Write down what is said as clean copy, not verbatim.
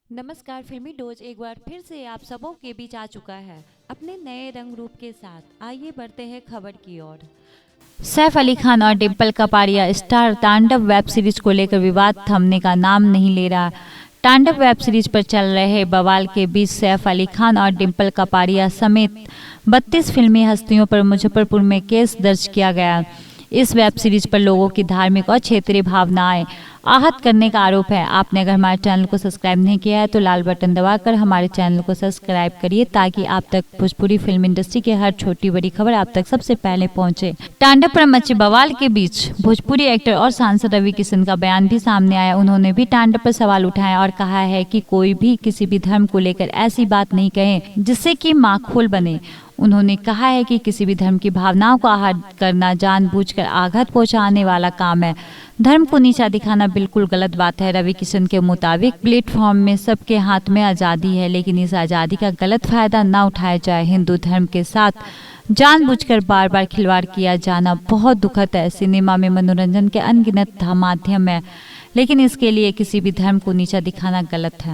नमस्कार। फिल्मी डोज एक बार फिर से आप सबों के बीच आ चुका है अपने नए रंग रूप के साथ। आइए बढ़ते हैं खबर की ओर। सैफ अली खान और डिम्पल कपाड़िया स्टार तांडव वेब सीरीज को लेकर विवाद थमने का नाम नहीं ले रहा। तांडव वेब सीरीज पर चल रहे बवाल के बीच सैफ अली खान और डिम्पल कपाड़िया समेत 32 फिल्मी हस्तियों पर मुजफ्फरपुर में केस दर्ज किया गया। इस वेब सीरीज पर लोगों की धार्मिक और क्षेत्रीय भावनाएं आहत करने का आरोप है। आपने अगर हमारे चैनल को सब्सक्राइब नहीं किया है तो लाल बटन दबाकर हमारे चैनल को सब्सक्राइब करिए ताकि आप तक भोजपुरी फिल्म इंडस्ट्री की हर छोटी बड़ी खबर आप तक सबसे पहले पहुंचे। तांडव पर मचे बवाल के बीच भोजपुरी एक्टर और सांसद रवि किशन का बयान भी सामने आया। उन्होंने भी तांडव पर सवाल उठाए और कहा है कि कोई भी किसी भी धर्म को लेकर ऐसी बात नहीं कहे जिससे कि माखोल बने। उन्होंने कहा है कि किसी भी धर्म की भावनाओं को आहत करना जानबूझकर आघात पहुंचाने वाला काम है। धर्म को नीचा दिखाना बिल्कुल गलत बात है। रवि किशन के मुताबिक प्लेटफॉर्म में सबके हाथ में आज़ादी है, लेकिन इस आज़ादी का गलत फायदा न उठाया जाए। हिंदू धर्म के साथ जानबूझकर बार बार खिलवाड़ किया जाना बहुत दुखद है। सिनेमा में मनोरंजन के अनगिनत माध्यम है, लेकिन इसके लिए किसी भी धर्म को नीचा दिखाना गलत है।